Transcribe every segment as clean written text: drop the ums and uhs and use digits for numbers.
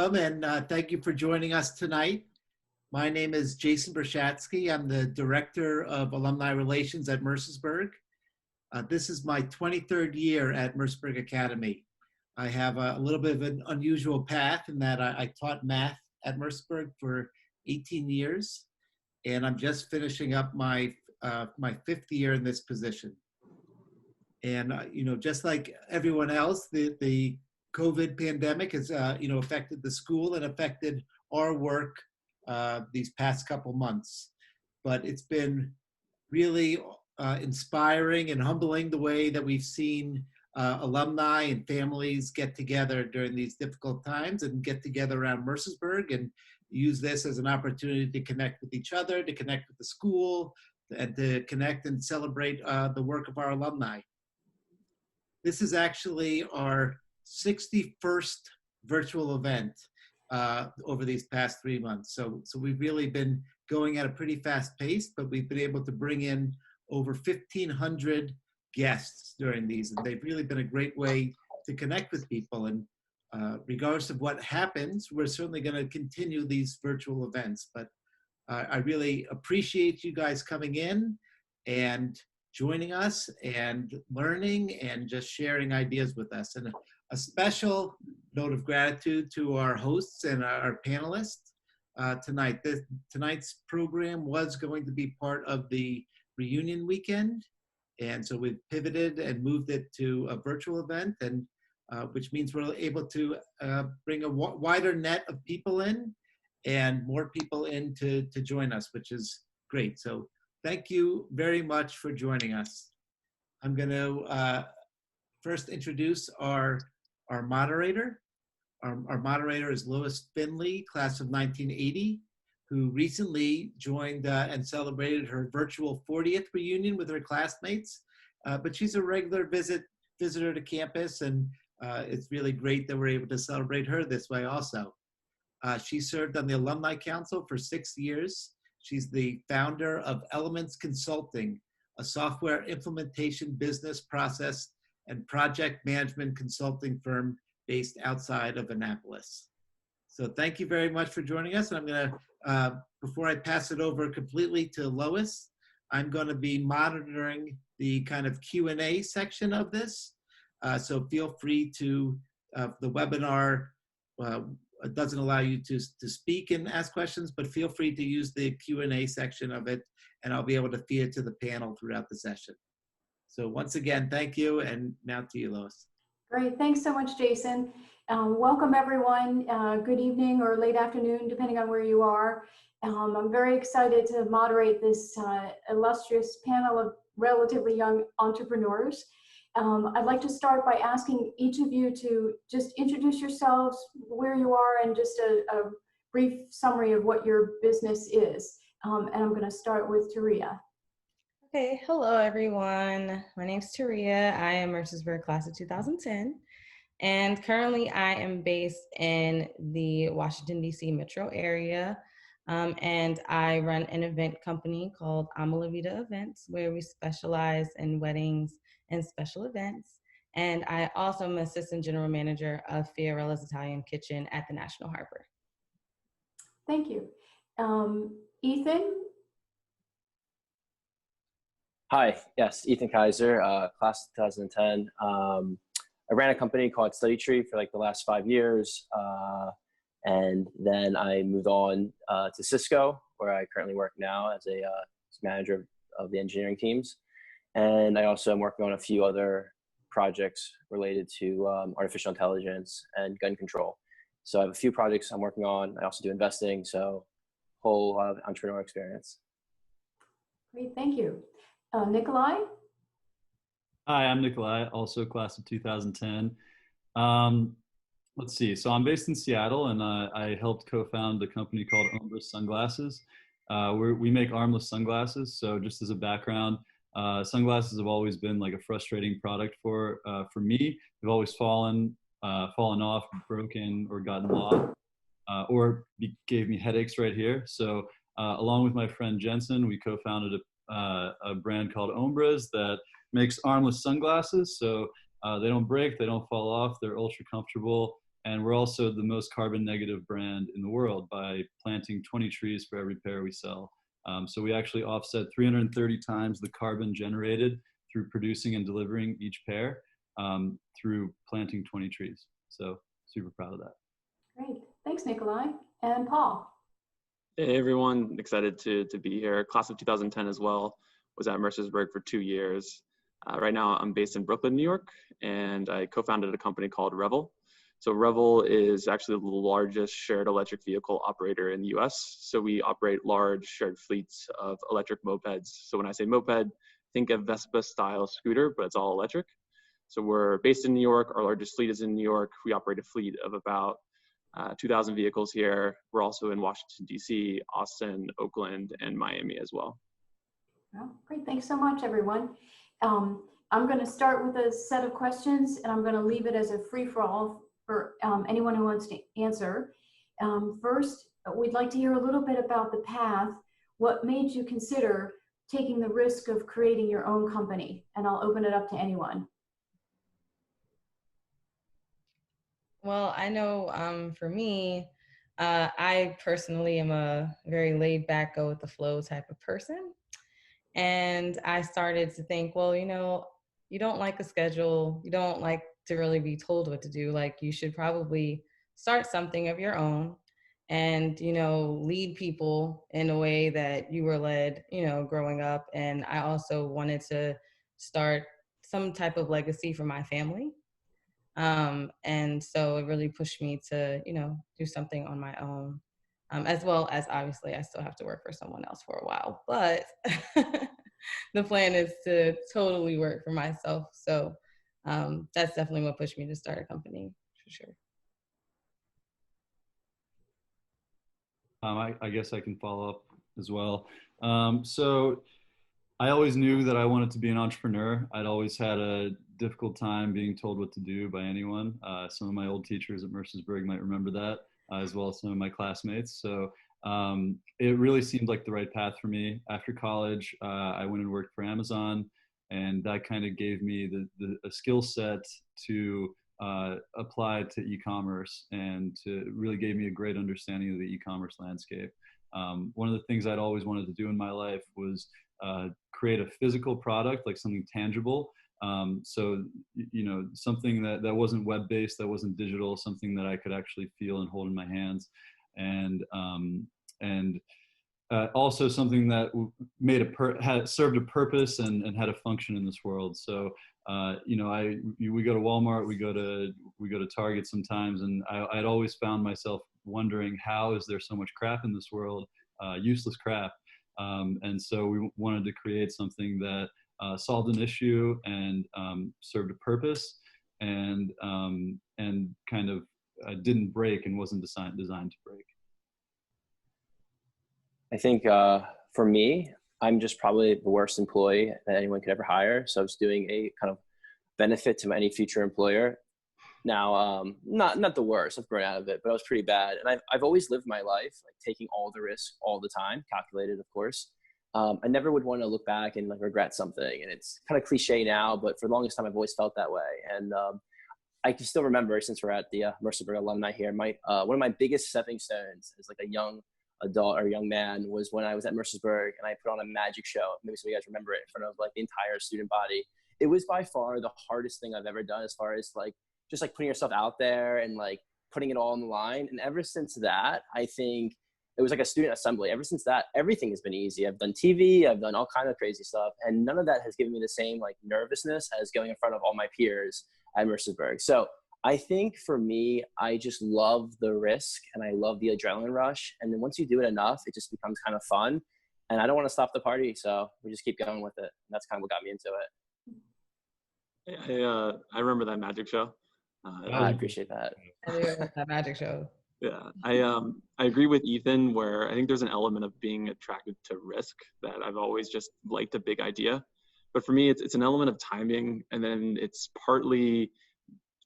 welcome, and thank you for joining us tonight. My name is Jason Berschke. I'm the Director of Alumni Relations at Mercersburg. This is my 23rd year at Mercersburg Academy. I have a little bit of an unusual path in that I taught math at Mercersburg for 18 years, and I'm just finishing up my 5th year in this position. And just like everyone else, the COVID pandemic has affected the school and affected our work these past couple months. But it's been really inspiring and humbling the way that we've seen alumni and families get together during these difficult times and get together around Mercersburg and use this as an opportunity to connect with each other, to connect with the school, and to connect and celebrate the work of our alumni. This is actually our 61st virtual event over these past 3 months. So we've really been going at a pretty fast pace, but we've been able to bring in over 1,500 guests during these. And they've really been a great way to connect with people. And regardless of what happens, we're certainly going to continue these virtual events. But I really appreciate you guys coming in and joining us and learning and just sharing ideas with us. And a special note of gratitude to our hosts and our panelists tonight. Tonight's program was going to be part of the reunion weekend. And so we've pivoted and moved it to a virtual event, and which means we're able to bring a wider net of people in and more people in to join us, which is great. So thank you very much for joining us. I'm going to first introduce our moderator. Our moderator is Lois Findlay, class of 1980, who recently joined and celebrated her virtual 40th reunion with her classmates. But she's a regular visitor to campus, and it's really great that we're able to celebrate her this way also. She served on the Alumni Council for 6 years. She's the founder of Elements Consulting, a software implementation business process and project management consulting firm based outside of Annapolis. So thank you very much for joining us. And I'm going to, before I pass it over completely to Lois, I'm going to be monitoring the kind of Q&A section of this. So feel free to, the webinar it doesn't allow you to speak and ask questions, but feel free to use the Q&A section of it, and I'll be able to feed it to the panel throughout the session. So once again, thank you, and now to you, Lois. Great, thanks so much, Jason. Welcome everyone, good evening or late afternoon, depending on where you are. I'm very excited to moderate this illustrious panel of relatively young entrepreneurs. I'd like to start by asking each of you to just introduce yourselves, where you are, and just a brief summary of what your business is. And I'm going to start with Taria. Okay, hello everyone. My name is Taria. I am Mercersburg class of 2010. And currently I am based in the Washington, D.C. metro area. And I run an event company called Ama Vida Events, where we specialize in weddings and special events. And I also am assistant general manager of Fiorella's Italian Kitchen at the National Harbor. Thank you. Ethan? Hi, yes, Ethan Keiser, class of 2010. I ran a company called Study Tree for like the last 5 years. And then I moved on to Cisco, where I currently work now as a manager of the engineering teams. And I also am working on a few other projects related to artificial intelligence and gun control. So I have a few projects I'm working on. I also do investing, so whole entrepreneur experience. Great, thank you. Nikolai? Hi, I'm Nikolai, also class of 2010. Let's see, so I'm based in Seattle, and I helped co-found a company called Umbra Sunglasses. We make armless sunglasses, so just as a background, sunglasses have always been like a frustrating product for me. They've always fallen off, broken, or gotten lost, or gave me headaches right here. So along with my friend Jensen, we co-founded a brand called Umbras that makes armless sunglasses. So they don't break, they don't fall off, they're ultra comfortable. And we're also the most carbon negative brand in the world by planting 20 trees for every pair we sell. So we actually offset 330 times the carbon generated through producing and delivering each pair through planting 20 trees. So super proud of that. Great. Thanks, Nikolai. And Paul. Hey everyone, excited to be here. Class of 2010 as well. Was at Mercersburg for 2 years. Right now I'm based in Brooklyn, New York, and I co-founded a company called Revel. So Revel is actually the largest shared electric vehicle operator in the US. So we operate large shared fleets of electric mopeds. So when I say moped, think of Vespa style scooter, but it's all electric. So we're based in New York. Our largest fleet is in New York. We operate a fleet of about 2,000 vehicles here. We're also in Washington, D.C., Austin, Oakland, and Miami as well. Well, great. Thanks so much, everyone. I'm going to start with a set of questions, and I'm going to leave it as a free-for-all for anyone who wants to answer. First, we'd like to hear a little bit about the path. What made you consider taking the risk of creating your own company? And I'll open it up to anyone. Well, I know for me, I personally am a very laid back, go with the flow type of person. And I started to think, well, you know, you don't like a schedule. You don't like to really be told what to do. Like, you should probably start something of your own and, you know, lead people in a way that you were led, you know, growing up. And I also wanted to start some type of legacy for my family. And so it really pushed me to, you know, do something on my own, as well as obviously I still have to work for someone else for a while, but the plan is to totally work for myself. So that's definitely what pushed me to start a company, for sure. I guess I can follow up as well. So I always knew that I wanted to be an entrepreneur. I'd always had a difficult time being told what to do by anyone. Some of my old teachers at Mercersburg might remember that, as well as some of my classmates. So it really seemed like the right path for me. After college, I went and worked for Amazon, and that kind of gave me a skill set to apply to e-commerce, and to really gave me a great understanding of the e-commerce landscape. One of the things I'd always wanted to do in my life was create a physical product, like something tangible. So, you know, something that wasn't web-based, that wasn't digital, something that I could actually feel and hold in my hands. And also something that had served a purpose and had a function in this world. So, you know, we go to Walmart, we go to Target sometimes, and I'd always found myself wondering, how is there so much crap in this world, useless crap? And so we wanted to create something that solved an issue and served a purpose, and kind of didn't break and wasn't designed to break. I think for me, I'm just probably the worst employee that anyone could ever hire. So I was doing a kind of benefit to any future employer. Now, not the worst, I've grown out of it, but I was pretty bad. And I've always lived my life like taking all the risk all the time, calculated, of course. I never would want to look back and like regret something. And it's kind of cliche now, but for the longest time, I've always felt that way. And I can still remember, since we're at the Mercersburg alumni here, one of my biggest stepping stones as like a young adult or young man was when I was at Mercersburg and I put on a magic show. Maybe some of you guys remember it, in front of like the entire student body. It was by far the hardest thing I've ever done, as far as like just like putting yourself out there and like putting it all on the line. And ever since that, I think it was like a student assembly. Ever since that, everything has been easy. I've done TV, I've done all kinds of crazy stuff, and none of that has given me the same like nervousness as going in front of all my peers at Mercersburg. So I think for me, I just love the risk and I love the adrenaline rush. And then once you do it enough, it just becomes kind of fun. And I don't want to stop the party, so we just keep going with it. And that's kind of what got me into it. I remember that magic show. I appreciate that. I do remember that magic show. Yeah, I agree with Ethan, where I think there's an element of being attracted to risk that I've always just liked a big idea. But for me, it's an element of timing, and then it's partly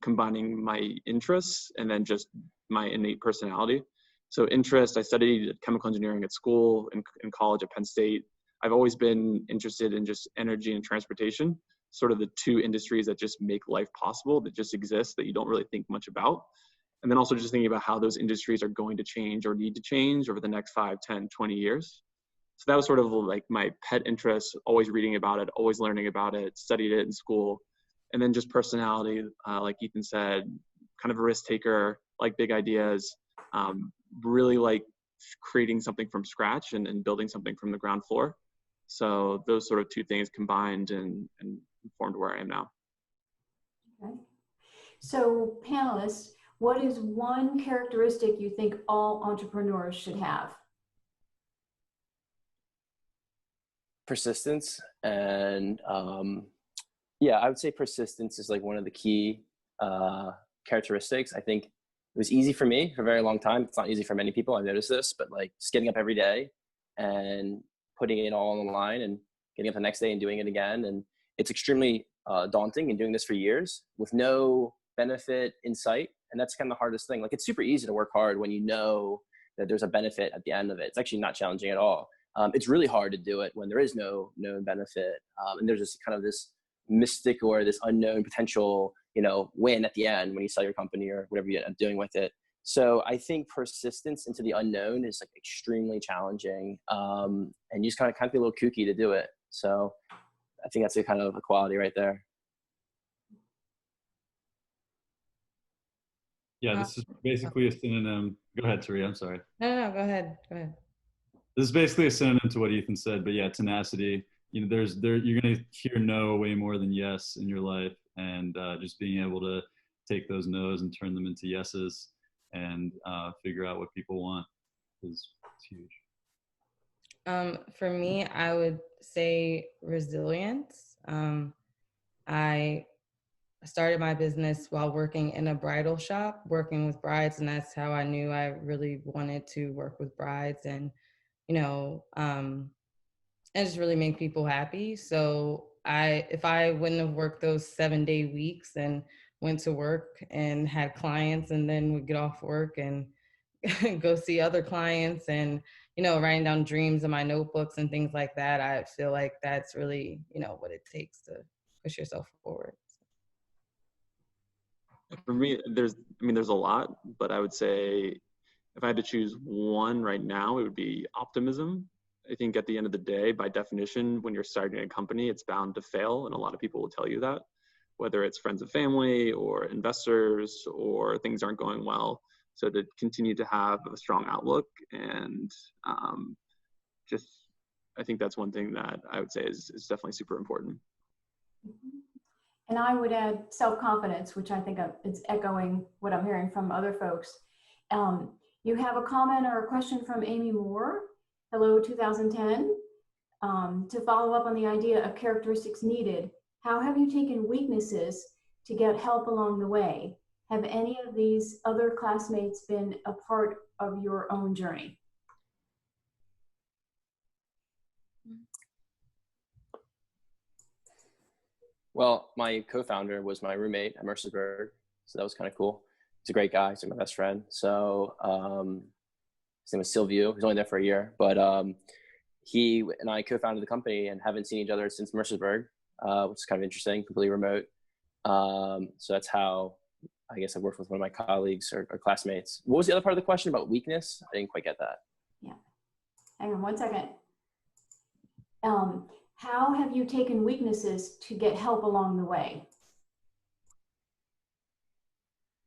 combining my interests and then just my innate personality. So interest, I studied chemical engineering at school and in college at Penn State. I've always been interested in just energy and transportation, sort of the two industries that just make life possible, that just exist, that you don't really think much about. And then also just thinking about how those industries are going to change or need to change over the next 5, 10, 20 years. So that was sort of like my pet interest, always reading about it, always learning about it, studied it in school. And then just personality, like Ethan said, kind of a risk taker, like big ideas, really like creating something from scratch and building something from the ground floor. So those sort of two things combined and formed where I am now. Okay. So panelists, what is one characteristic you think all entrepreneurs should have? Persistence. And yeah, I would say persistence is like one of the key characteristics. I think it was easy for me for a very long time. It's not easy for many people, I've noticed this, but like just getting up every day and putting it all on the line and getting up the next day and doing it again. And it's extremely daunting, and doing this for years with no benefit in sight. And that's kind of the hardest thing. Like, it's super easy to work hard when you know that there's a benefit at the end of it. It's actually not challenging at all. It's really hard to do it when there is no known benefit. And there's just kind of this mystic or this unknown potential, win at the end when you sell your company or whatever you end up doing with it. So I think persistence into the unknown is like extremely challenging. And you just kind of be a little kooky to do it. So I think that's a kind of a quality right there. Yeah, this is basically a synonym. Go ahead, Taria. I'm sorry. No, go ahead. This is basically a synonym to what Ethan said, but yeah, tenacity. You're going to hear no way more than yes in your life, and just being able to take those no's and turn them into yeses, and figure out what people want is huge. For me, I would say resilience. I started my business while working in a bridal shop, working with brides, and that's how I knew I really wanted to work with brides and, and just really make people happy. So if I wouldn't have worked those 7-day weeks and went to work and had clients and then would get off work and go see other clients and, writing down dreams in my notebooks and things like that, I feel like that's really, what it takes to push yourself forward. For me, there's a lot, but I would say if I had to choose one right now, it would be optimism. I think at the end of the day, by definition, when you're starting a company, it's bound to fail. And a lot of people will tell you that, whether it's friends and family or investors or things aren't going well. So to continue to have a strong outlook and I think that's one thing that I would say is definitely super important. And I would add self-confidence, which I think it's echoing what I'm hearing from other folks. You have a comment or a question from Amy Moore. Hello, 2010. To follow up on the idea of characteristics needed, how have you taken weaknesses to get help along the way? Have any of these other classmates been a part of your own journey? Well, my co-founder was my roommate at Mercersburg, so that was kind of cool. He's a great guy. He's like my best friend. So his name was Silvio. He was only there for a year, but he and I co-founded the company and haven't seen each other since Mercersburg, which is kind of interesting, completely remote. So that's how I guess I've worked with one of my colleagues or classmates. What was the other part of the question about weakness? I didn't quite get that. Yeah. Hang on 1 second. How have you taken weaknesses to get help along the way?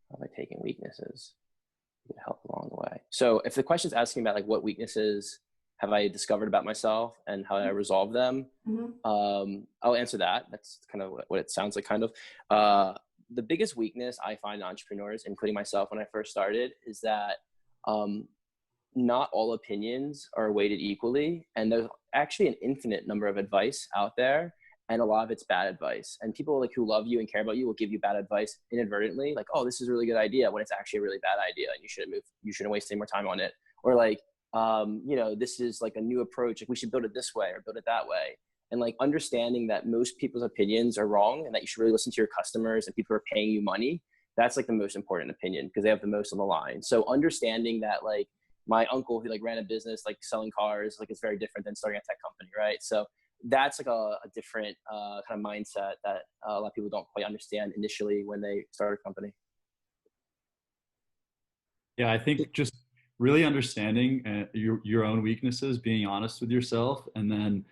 How have I taken weaknesses to get help along the way? So if the question's asking about like what weaknesses have I discovered about myself and how I resolve them, I'll answer that. That's kind of what it sounds like, kind of. The biggest weakness I find in entrepreneurs, including myself when I first started, is that not all opinions are weighted equally. And there's actually an infinite number of advice out there, and a lot of it's bad advice. And people like who love you and care about you will give you bad advice inadvertently, like, oh, this is a really good idea, when it's actually a really bad idea and you shouldn't waste any more time on it. Or like, this is like a new approach, like we should build it this way or build it that way. And like understanding that most people's opinions are wrong and that you should really listen to your customers and people who are paying you money. That's like the most important opinion because they have the most on the line. So understanding that, like, my uncle who like ran a business like selling cars, like it's very different than starting a tech company, right? So that's like a different kind of mindset that a lot of people don't quite understand initially when they start a company. Yeah, I think just really understanding your own weaknesses, being honest with yourself, and then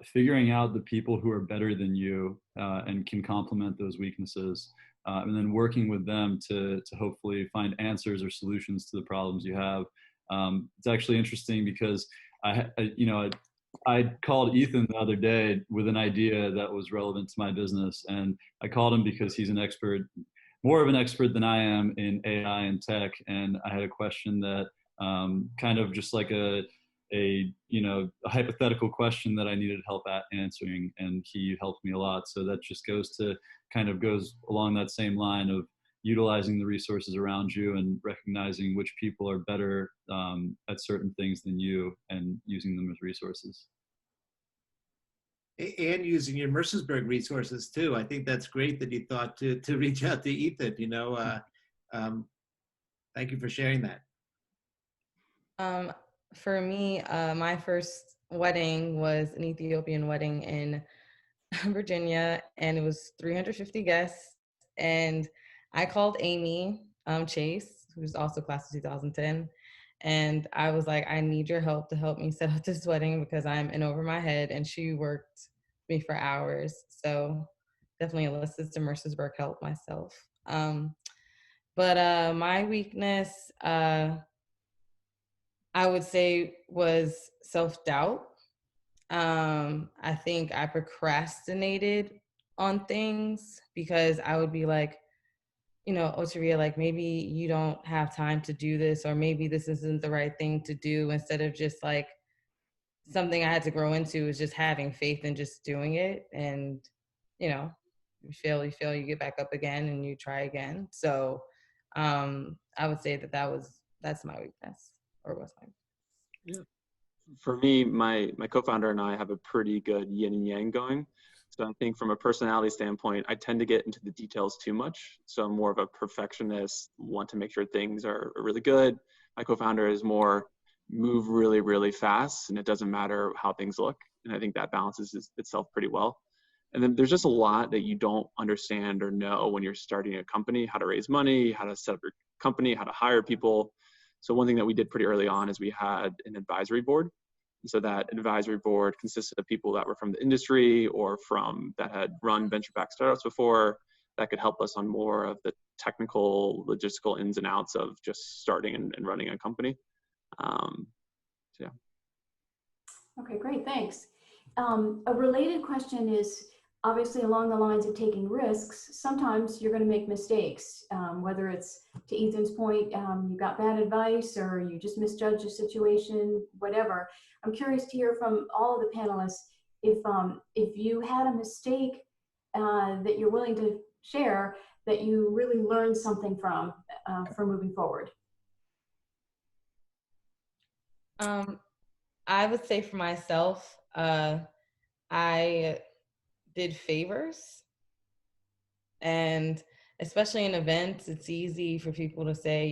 figuring out the people who are better than you and can complement those weaknesses, and then working with them to hopefully find answers or solutions to the problems you have. It's actually interesting because I called Ethan the other day with an idea that was relevant to my business, and I called him because he's an expert, more of an expert than I am in AI and tech. And I had a question that kind of just like a hypothetical question that I needed help at answering, and he helped me a lot. So that just goes along that same line of utilizing the resources around you and recognizing which people are better at certain things than you and using them as resources. And using your Mercersburg resources too. I think that's great that you thought to reach out to Ethan. Thank you for sharing that. For me, my first wedding was an Ethiopian wedding in Virginia, and it was 350 guests. And I called Amy Chase, who's also class of 2010. And I was like, I need your help to help me set up this wedding because I'm in over my head. And she worked me for hours. So definitely enlisted some Mercersburg help myself. But my weakness, I would say, was self-doubt. I think I procrastinated on things because I would be like, oh, Taria, like maybe you don't have time to do this, or maybe this isn't the right thing to do, instead of just like something I had to grow into is just having faith and just doing it. And, you fail, you get back up again and you try again. So I would say that's my weakness, or was my weakness. Yeah. For me, my co-founder and I have a pretty good yin and yang going. So I think from a personality standpoint, I tend to get into the details too much. So I'm more of a perfectionist, want to make sure things are really good. My co-founder is more move really, really fast, and it doesn't matter how things look. And I think that balances itself pretty well. And then there's just a lot that you don't understand or know when you're starting a company: how to raise money, how to set up your company, how to hire people. So one thing that we did pretty early on is we had an advisory board. And so that advisory board consisted of people that were from the industry or that had run venture-backed startups before, that could help us on more of the technical, logistical ins and outs of just starting and running a company. Yeah. Okay, great, thanks. A related question is, obviously along the lines of taking risks, sometimes you're going to make mistakes, whether it's, to Ethan's point, you got bad advice or you just misjudged a situation, whatever. I'm curious to hear from all of the panelists if you had a mistake that you're willing to share that you really learned something from for moving forward. I would say for myself, I did favors, and especially in events, it's easy for people to say,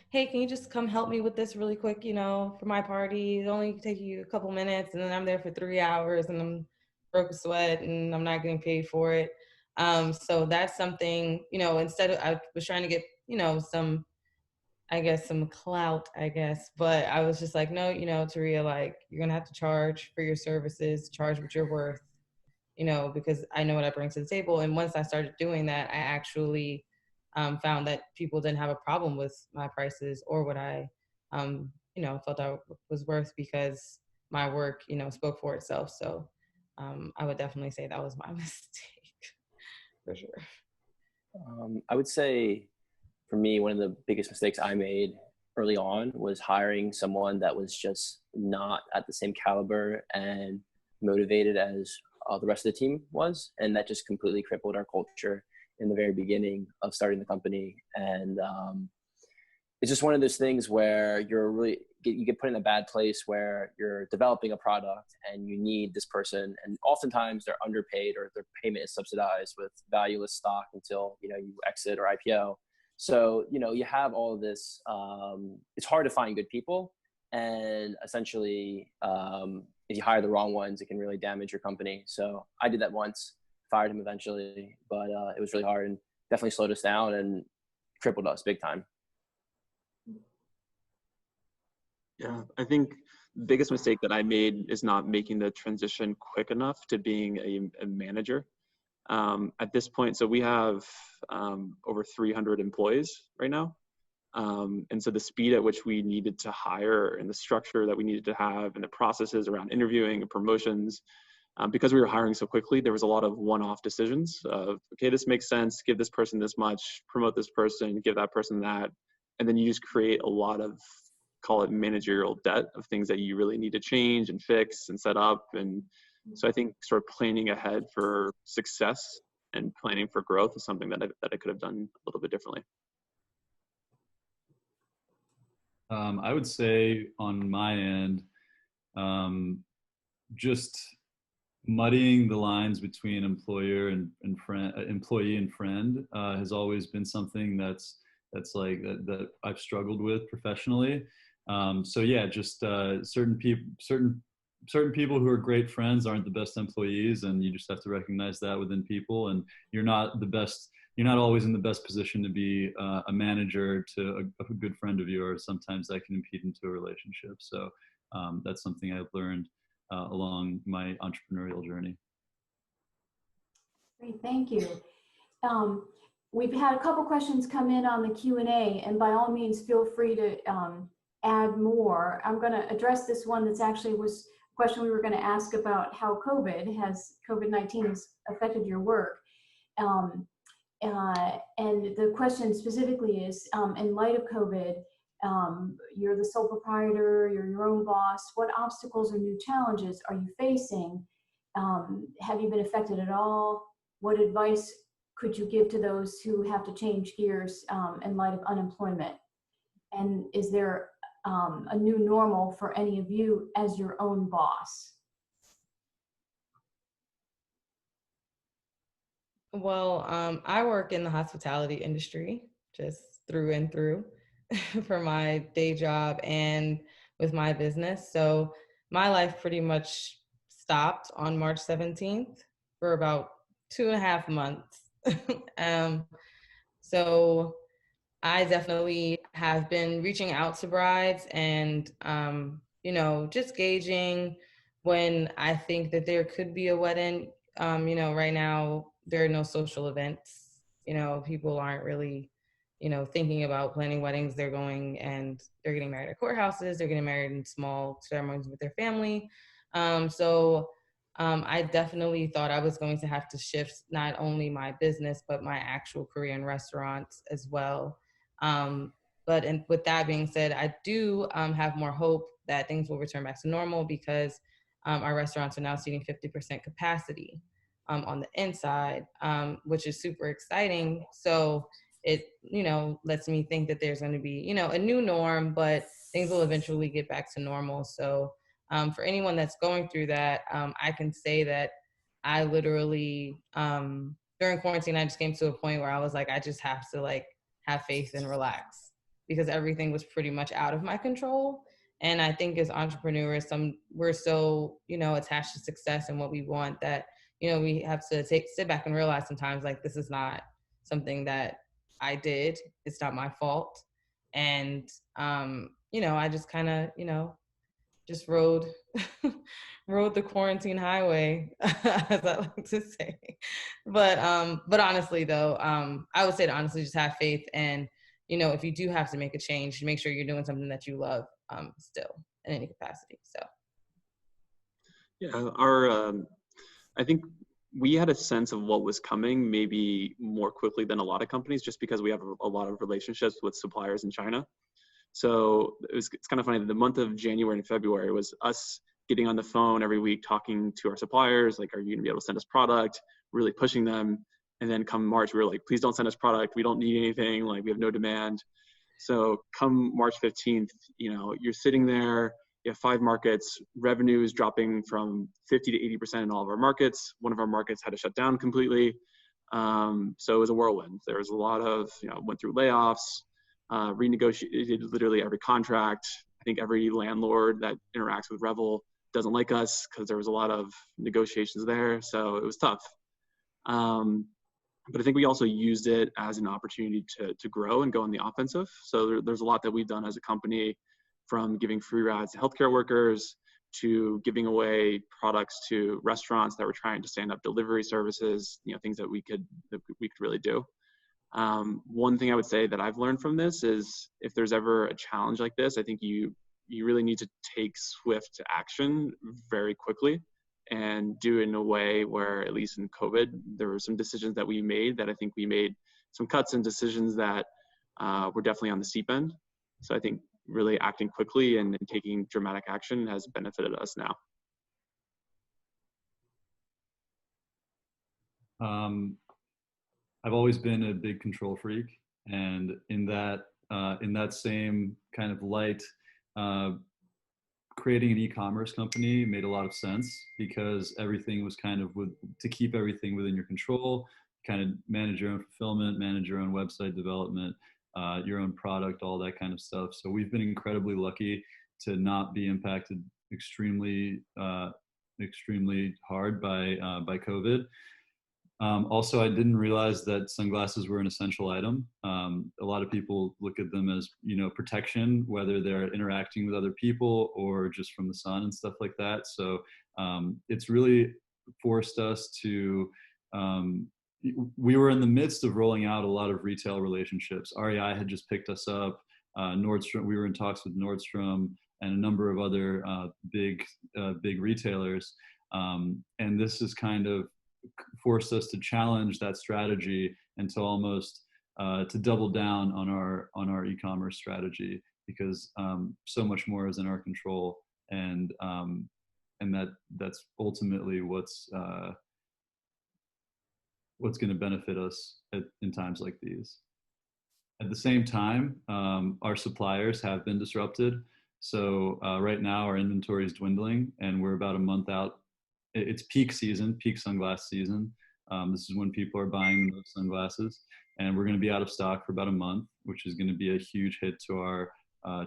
hey, can you just come help me with this really quick, for my party? It only take you a couple minutes, and then I'm there for 3 hours and I'm broke a sweat and I'm not getting paid for it. So that's something, instead of, I was trying to get, some clout, but I was just like, no, Taria, like, you're gonna have to charge for your services, charge what you're worth, because I know what I bring to the table. And once I started doing that, I actually found that people didn't have a problem with my prices or what I, felt I was worth, because my work, spoke for itself. So I would definitely say that was my mistake, for sure. I would say, for me, one of the biggest mistakes I made early on was hiring someone that was just not at the same caliber and motivated as the rest of the team was. And that just completely crippled our culture in the very beginning of starting the company. And it's just one of those things where you get put in a bad place where you're developing a product and you need this person. And oftentimes they're underpaid or their payment is subsidized with valueless stock until, you exit or IPO. So, you have all of this, it's hard to find good people. And essentially, if you hire the wrong ones, it can really damage your company. So I did that once, fired him eventually, but it was really hard and definitely slowed us down and crippled us big time. Yeah, I think the biggest mistake that I made is not making the transition quick enough to being a manager. At this point, so we have over 300 employees right now. And so the speed at which we needed to hire and the structure that we needed to have and the processes around interviewing and promotions, because we were hiring so quickly, there was a lot of one-off decisions of, okay, this makes sense, give this person this much, promote this person, give that person that. And then you just create a lot of, call it managerial debt of things that you really need to change and fix and set up. And so I think sort of planning ahead for success and planning for growth is something that I could have done a little bit differently. I would say on my end, just muddying the lines between employer and friend, employee and friend, has always been something that I've struggled with professionally. So yeah, just certain people who are great friends aren't the best employees, and you just have to recognize that within people. And you're not always in the best position to be a manager to a good friend of yours. Sometimes that can impede into a relationship. So that's something I've learned along my entrepreneurial journey. Great, thank you. We've had a couple questions come in on the Q&A, and by all means, feel free to add more. I'm going to address this one that's actually was a question we were going to ask about how COVID-19 has affected your work. And the question specifically is, in light of COVID, you're the sole proprietor, you're your own boss. What obstacles or new challenges are you facing? Have you been affected at all? What advice could you give to those who have to change gears in light of unemployment? And is there a new normal for any of you as your own boss? Well, I work in the hospitality industry, just through and through, for my day job and with my business. So my life pretty much stopped on March 17th for about 2.5 months. So I definitely have been reaching out to brides and, just gauging when I think that there could be a wedding. Right now there are no social events. People aren't really, thinking about planning weddings. They're going and they're getting married at courthouses. They're getting married in small ceremonies with their family. I definitely thought I was going to have to shift not only my business, but my actual career in restaurants as well. With that being said, I do have more hope that things will return back to normal because our restaurants are now seating 50% capacity on the inside, which is super exciting. So it, lets me think that there's going to be, a new norm, but things will eventually get back to normal. So for anyone that's going through that, I can say that I literally, during quarantine, I just came to a point where I was like, I just have to have faith and relax because everything was pretty much out of my control. And I think as entrepreneurs, we're so, attached to success and what we want that, we have to sit back and realize sometimes this is not something that I did. It's not my fault. And, I just kind of, just rode the quarantine highway, as I like to say. But honestly though, I would say to honestly just have faith, and if you do have to make a change, make sure you're doing something that you love still in any capacity. So yeah, I think we had a sense of what was coming maybe more quickly than a lot of companies, just because we have a lot of relationships with suppliers in China. So it's kind of funny that the month of January and February was us getting on the phone every week, talking to our suppliers, like, are you gonna be able to send us product, really pushing them. And then come March, we were like, please don't send us product. We don't need anything. We have no demand. So come March 15th, you're sitting there, you have 5 markets, revenue is dropping from 50 to 80% in all of our markets. One of our markets had to shut down completely. So it was a whirlwind. There was a lot of, went through layoffs, renegotiated literally every contract. I think every landlord that interacts with Revel doesn't like us because there was a lot of negotiations there. So it was tough. But I think we also used it as an opportunity to grow and go on the offensive. So there's a lot that we've done as a company from giving free rides to healthcare workers to giving away products to restaurants that were trying to stand up delivery services, things that we could really do. One thing I would say that I've learned from this is if there's ever a challenge like this, I think you really need to take swift action very quickly and do it in a way where, at least in COVID, there were some decisions that we made that I think we made some cuts and decisions that were definitely on the steep end. So I think really acting quickly and taking dramatic action has benefited us now. I've always been a big control freak, and in that same kind of light, creating an e-commerce company made a lot of sense because everything was kind of to keep everything within your control, kind of manage your own fulfillment, manage your own website development, your own product, all that kind of stuff. So we've been incredibly lucky to not be impacted extremely hard by COVID. Also, I didn't realize that sunglasses were an essential item. A lot of people look at them as, protection, whether they're interacting with other people or just from the sun and stuff like that. So it's really forced us to, we were in the midst of rolling out a lot of retail relationships. REI had just picked us up. Nordstrom, we were in talks with Nordstrom and a number of other big retailers. And this is kind of forced us to challenge that strategy and to almost to double down on our e-commerce strategy because so much more is in our control, and that's ultimately what's going to benefit us in times like these. At the same time, our suppliers have been disrupted. So right now our inventory is dwindling, and we're about a month out. It's peak season, peak sunglass season. This is when people are buying those sunglasses, and we're going to be out of stock for about a month, which is going to be a huge hit to our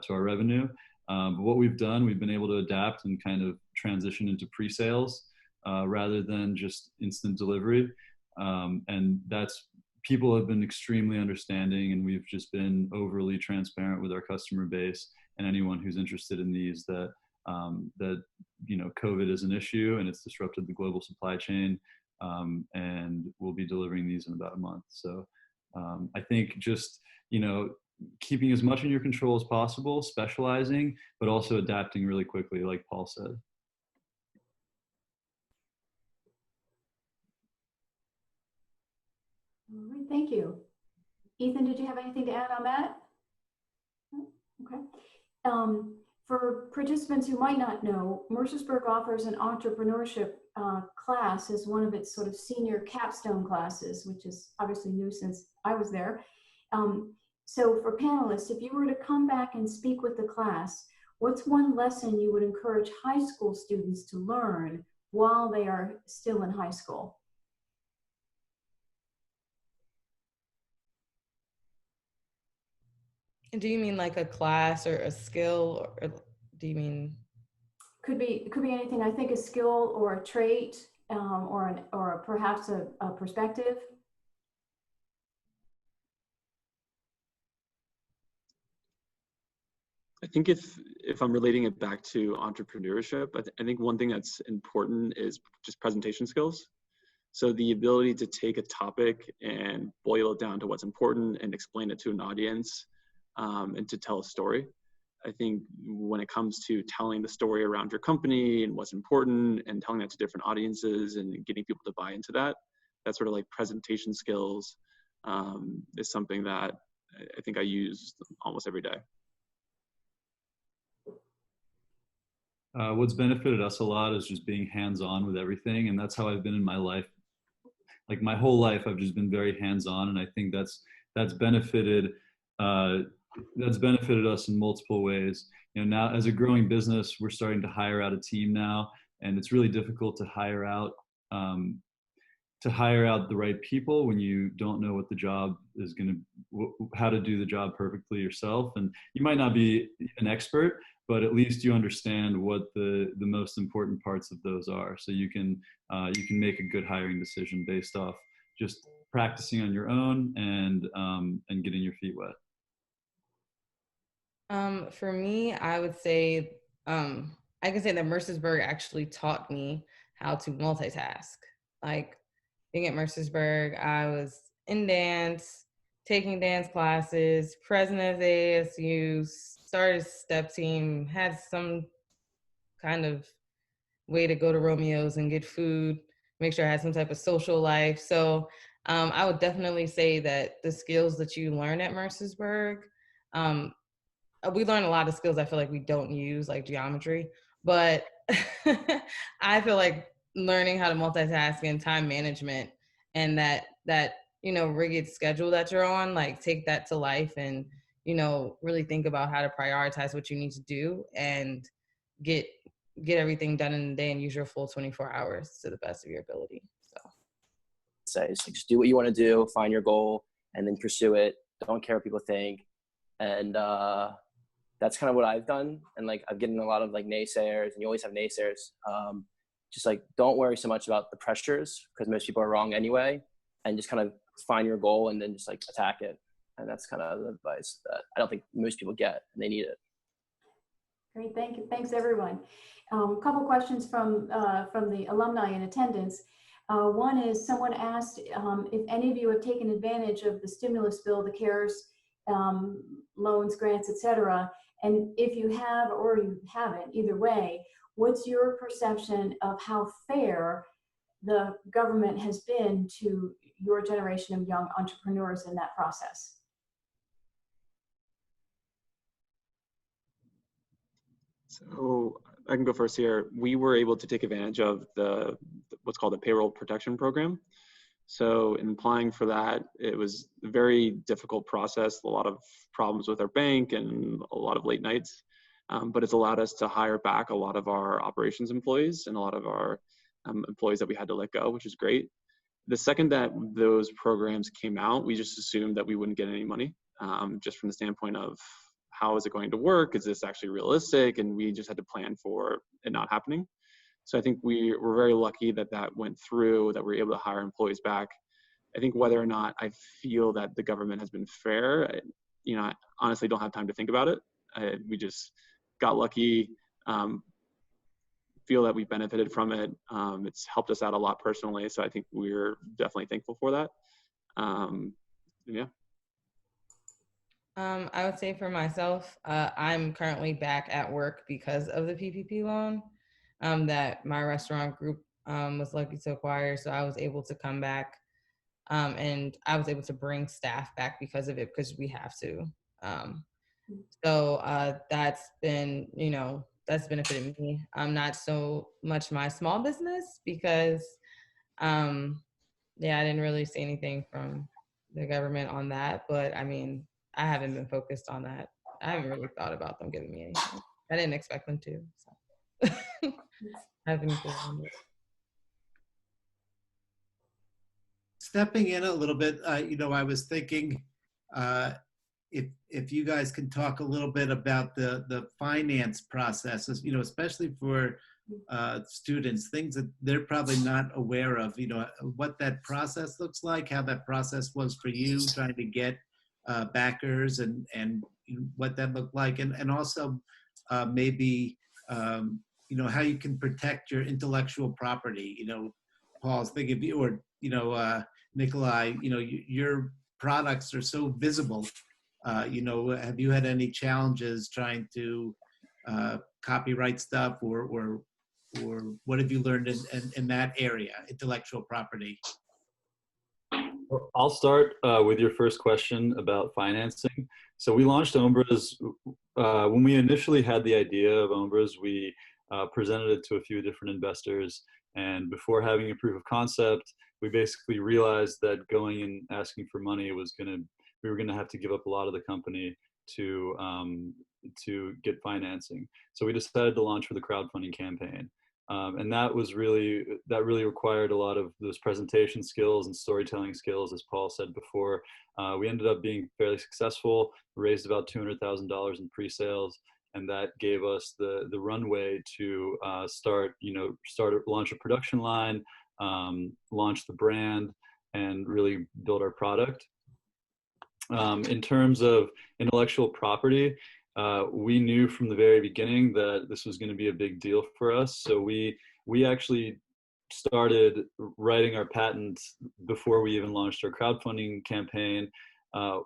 revenue. But what we've done, we've been able to adapt and kind of transition into pre-sales rather than just instant delivery. And people have been extremely understanding, and we've just been overly transparent with our customer base and anyone who's interested in these that COVID is an issue and it's disrupted the global supply chain, and we'll be delivering these in about a month. So I think just keeping as much in your control as possible, specializing, but also adapting really quickly, like Paul said. All right, thank you. Ethan, did you have anything to add on that? Okay. For participants who might not know, Mercersburg offers an entrepreneurship class as one of its sort of senior capstone classes, which is obviously new since I was there. So for panelists, if you were to come back and speak with the class, what's one lesson you would encourage high school students to learn while they are still in high school? Do you mean like a class or a skill, or do you mean? Could be anything. I think a skill or a trait, or perhaps a perspective. I think if I'm relating it back to entrepreneurship, I think one thing that's important is just presentation skills. So the ability to take a topic and boil it down to what's important and explain it to an audience, and to tell a story. I think when it comes to telling the story around your company and what's important and telling that to different audiences and getting people to buy into that sort of like presentation skills is something that I think I use almost every day. What's benefited us a lot is just being hands-on with everything, and that's how I've been in my life. Like my whole life, I've just been very hands-on, and I think that's benefited us in multiple ways. Now as a growing business, we're starting to hire out a team now, and it's really difficult to hire out the right people when you don't know what the job is how to do the job perfectly yourself. And you might not be an expert, but at least you understand what the most important parts of those are. So you can make a good hiring decision based off just practicing on your own and getting your feet wet. For me, I would say, I can say that Mercersburg actually taught me how to multitask. Like being at Mercersburg, I was in dance, taking dance classes, president of the ASU, started step team, had some kind of way to go to Romeo's and get food, make sure I had some type of social life. So I would definitely say that the skills that you learn at Mercersburg, um, we learn a lot of skills I feel like we don't use, like geometry, but I feel like learning how to multitask and time management and that rigid schedule that you're on, like take that to life and really think about how to prioritize what you need to do and get everything done in the day and use your full 24 hours to the best of your ability. So Say is like, just do what you want to do, find your goal, and then pursue it. Don't care what people think. And that's kind of what I've done. And like, I've gotten a lot of like naysayers, and you always have naysayers. Just like, don't worry so much about the pressures because most people are wrong anyway. And just kind of find your goal and then just like attack it. And that's kind of the advice that I don't think most people get, and they need it. Great, thank you. Thanks, everyone. A couple questions from the alumni in attendance. One is, someone asked if any of you have taken advantage of the stimulus bill, the CARES loans, grants, etc. And if you have or you haven't, either way, what's your perception of how fair the government has been to your generation of young entrepreneurs in that process? So I can go first here. We were able to take advantage of what's called the payroll protection program. So in applying for that, it was a very difficult process, a lot of problems with our bank and a lot of late nights. But it's allowed us to hire back a lot of our operations employees and a lot of our employees that we had to let go, which is great. The second that those programs came out, we just assumed that we wouldn't get any money, just from the standpoint of how is it going to work? Is this actually realistic? And we just had to plan for it not happening. So I think we were very lucky that that went through, that we were able to hire employees back. I think whether or not I feel that the government has been fair, I honestly don't have time to think about it. We just got lucky, feel that we benefited from it. It's helped us out a lot personally. So I think we're definitely thankful for that. Yeah. I would say for myself, I'm currently back at work because of the PPP loan that my restaurant group was lucky to acquire. So I was able to come back and I was able to bring staff back because of it, because we have to. So that's been, that's benefited me. Not so much my small business because, I didn't really see anything from the government on that. But I mean, I haven't been focused on that. I haven't really thought about them giving me anything. I didn't expect them to. So I haven't been Stepping in a little bit, I was thinking if you guys can talk a little bit about the finance processes, especially for students, things that they're probably not aware of, what that process looks like, how that process was for you trying to get backers and what that looked like, and also maybe how you can protect your intellectual property. Paul's thinking of you, or Nikolai, your products are so visible. Have you had any challenges trying to copyright stuff, or what have you learned in that area, intellectual property? I'll start with your first question about financing. So we launched Ombras. When we initially had the idea of Ombras, we presented it to a few different investors. And before having a proof of concept, we basically realized that going and asking for money we were gonna have to give up a lot of the company to get financing. So we decided to launch with a crowdfunding campaign. And that really required a lot of those presentation skills and storytelling skills, as Paul said before. We ended up being fairly successful, raised about $200,000 in pre-sales, and that gave us the runway to launch a production line, launch the brand, and really build our product. In terms of intellectual property, we knew from the very beginning that this was going to be a big deal for us. So we actually started writing our patent before we even launched our crowdfunding campaign.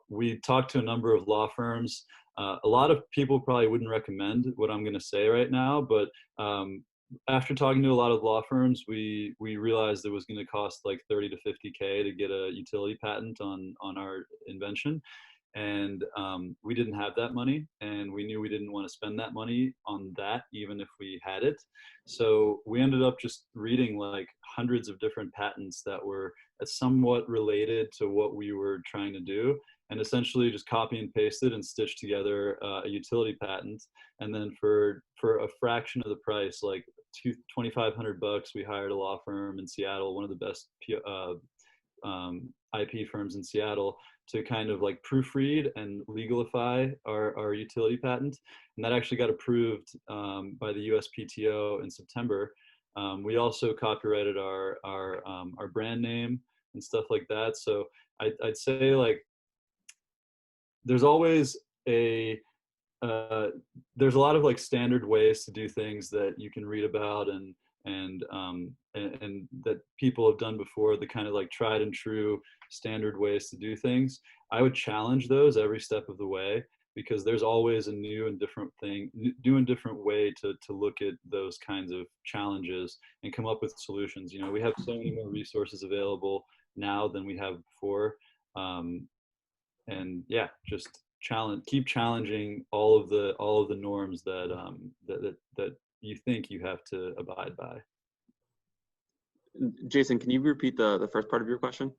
We talked to a number of law firms. A lot of people probably wouldn't recommend what I'm going to say right now, but after talking to a lot of law firms, we realized it was going to cost like 30 to 50K to get a utility patent on our invention. And we didn't have that money, and we knew we didn't want to spend that money on that, even if we had it. So we ended up just reading like hundreds of different patents that were somewhat related to what we were trying to do, and essentially just copy and pasted and stitched together a utility patent. And then for a fraction of the price, like $2,500, we hired a law firm in Seattle, one of the best IP firms in Seattle, to kind of like proofread and legalify our utility patent. And that actually got approved by the USPTO in September. We also copyrighted our brand name and stuff like that. So I'd say like there's always there's a lot of like standard ways to do things that you can read about and that people have done before, the kind of like tried and true standard ways to do things. I would challenge those every step of the way, because there's always a new and different way to look at those kinds of challenges and come up with solutions. You know, we have so many more resources available now than we have before. And yeah, just keep challenging all of the norms that you think you have to abide by. Jason, can you repeat the first part of your question?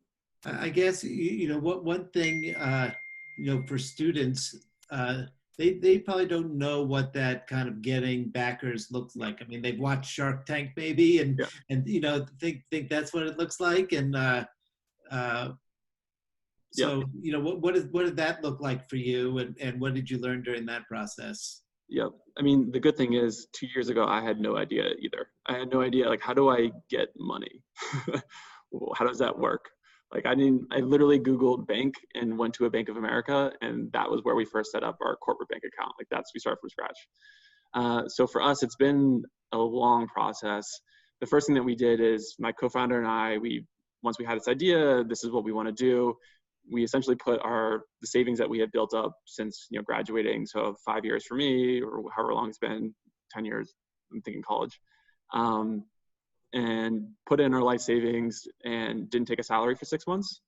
I guess, one thing, for students, they probably don't know what that kind of getting backers looks like. I mean, they've watched Shark Tank maybe, and think that's what it looks like. And what did that look like for you, and what did you learn during that process? Yep. I mean, the good thing is 2 years ago, I had no idea either. I had no idea, like, how do I get money? How does that work? Like, I literally Googled bank and went to a Bank of America, and that was where we first set up our corporate bank account. Like, we started from scratch. So for us, it's been a long process. The first thing that we did is my co-founder and I, once we had this idea, this is what we want to do, we essentially put the savings that we had built up since graduating, so 5 years for me, or however long it's been, 10 years, I'm thinking college, and put in our life savings and didn't take a salary for 6 months.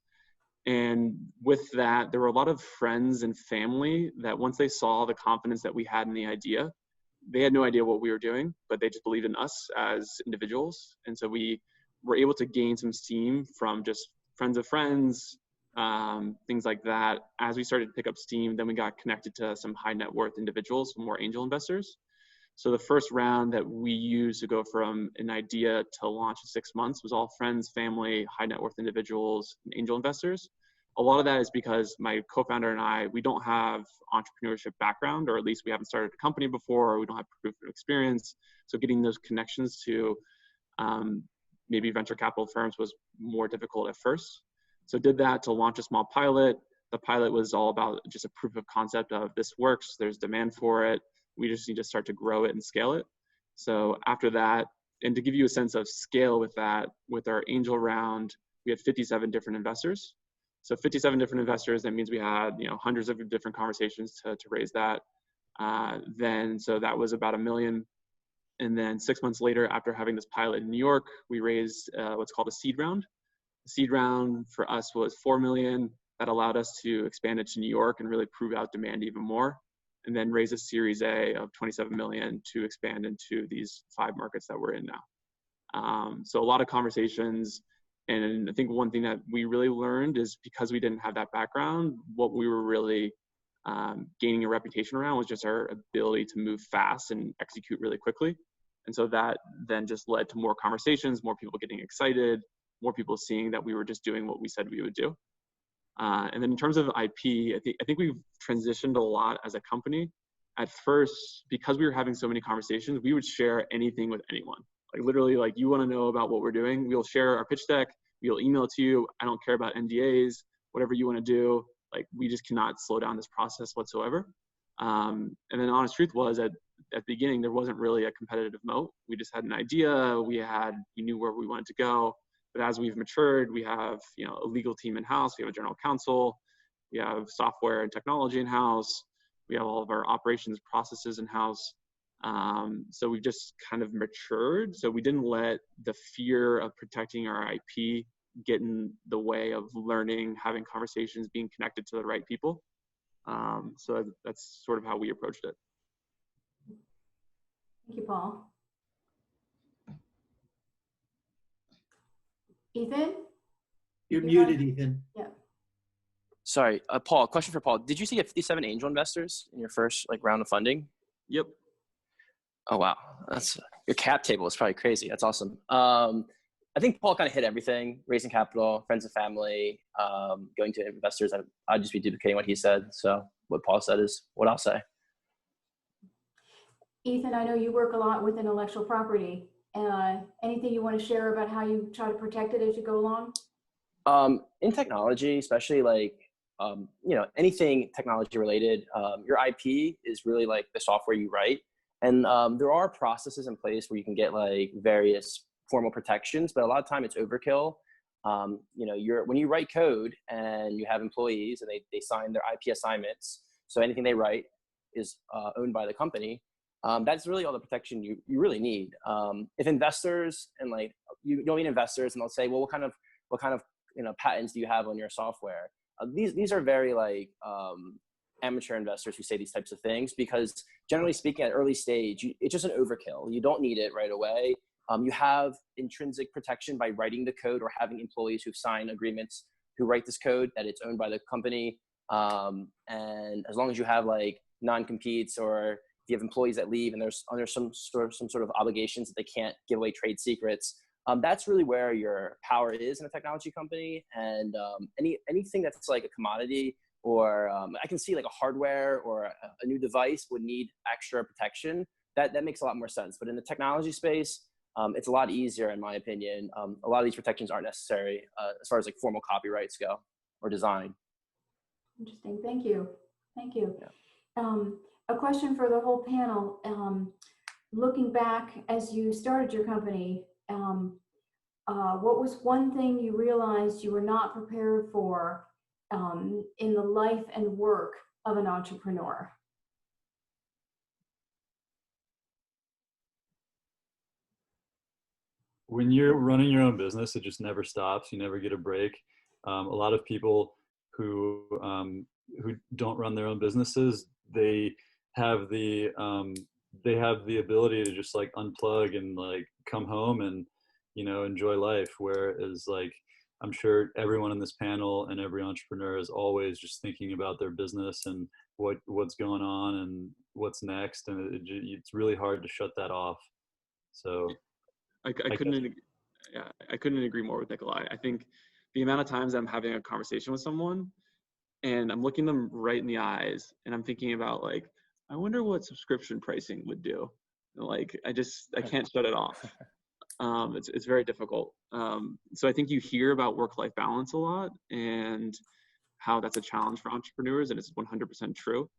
And with that, there were a lot of friends and family that once they saw the confidence that we had in the idea, they had no idea what we were doing, but they just believed in us as individuals. And so we were able to gain some steam from just friends of friends, things like that. As we started to pick up steam, then we got connected to some high net worth individuals, some more angel investors. So the first round that we used to go from an idea to launch in 6 months was all friends, family, high net worth individuals, and angel investors. A lot of that is because my co-founder and I, we don't have entrepreneurship background, or at least we haven't started a company before, or we don't have proof of experience. So getting those connections to maybe venture capital firms was more difficult at first. So did that to launch a small pilot. The pilot was all about just a proof of concept of this works, there's demand for it. We just need to start to grow it and scale it. So after that, and to give you a sense of scale with that, with our angel round, we had 57 different investors. So 57 different investors, that means we had hundreds of different conversations to raise that. So that was about $1 million. And then 6 months later, after having this pilot in New York, we raised what's called a seed round. The seed round for us was $4 million. That allowed us to expand it to New York and really prove out demand even more. And then raise a Series A of $27 million to expand into these 5 markets that we're in now. So a lot of conversations. And I think one thing that we really learned is because we didn't have that background, what we were really gaining a reputation around was just our ability to move fast and execute really quickly. And so that then just led to more conversations, more people getting excited, more people seeing that we were just doing what we said we would do. And then in terms of IP, I think we've transitioned a lot as a company. At first, because we were having so many conversations, we would share anything with anyone. Like literally, like, you want to know about what we're doing, we'll share our pitch deck, we'll email it to you. I don't care about NDAs, whatever you want to do. Like, we just cannot slow down this process whatsoever. And then the honest truth was at the beginning, there wasn't really a competitive moat. We just had an idea. We knew where we wanted to go. But as we've matured, we have, a legal team in-house. We have a general counsel. We have software and technology in-house. We have all of our operations processes in-house. So we've just kind of matured. So we didn't let the fear of protecting our IP get in the way of learning, having conversations, being connected to the right people. So that's sort of how we approached it. Thank you, Paul. Ethan? You're muted, Ethan. Yeah. Sorry, Paul, question for Paul. Did you see you have 57 angel investors in your first round of funding? Yep. Oh, wow. Your cap table is probably crazy. That's awesome. I think Paul kind of hit everything: raising capital, friends and family, going to investors. I'd just be duplicating what he said. So what Paul said is what I'll say. Ethan, I know you work a lot with intellectual property. Anything you want to share about how you try to protect it as you go along? In technology, especially anything technology related, your IP is really like the software you write. And there are processes in place where you can get various formal protections, but a lot of time it's overkill. When you write code and you have employees and they sign their IP assignments, so anything they write is owned by the company. That's really all the protection you really need. If investors and you don't meet investors and they'll say, well, what kind of patents do you have on your software? These are very amateur investors who say these types of things, because generally speaking, at early stage, it's just an overkill. You don't need it right away. You have intrinsic protection by writing the code or having employees who've signed agreements who write this code that it's owned by the company. And as long as you have non-competes, or if you have employees that leave and there's under some sort of obligations that they can't give away trade secrets, that's really where your power is in a technology company. And anything that's like a commodity, or I can see a hardware or a new device would need extra protection. That makes a lot more sense. But in the technology space, it's a lot easier, in my opinion. A lot of these protections aren't necessary as far as formal copyrights go or design. Interesting. Thank you. Thank you. Yeah. A question for the whole panel. Looking back as you started your company, what was one thing you realized you were not prepared for in the life and work of an entrepreneur? When you're running your own business, it just never stops. You never get a break. A lot of people who don't run their own businesses, they have the ability to just unplug and come home and enjoy life. Whereas I'm sure everyone in this panel and every entrepreneur is always just thinking about their business and what's going on and what's next, and it's really hard to shut that off. So I couldn't agree more with Nikolai. I think the amount of times I'm having a conversation with someone and I'm looking them right in the eyes and I'm thinking about I wonder what subscription pricing would do. I can't shut it off. It's very difficult. So I think you hear about work-life balance a lot and how that's a challenge for entrepreneurs, and it's 100% true.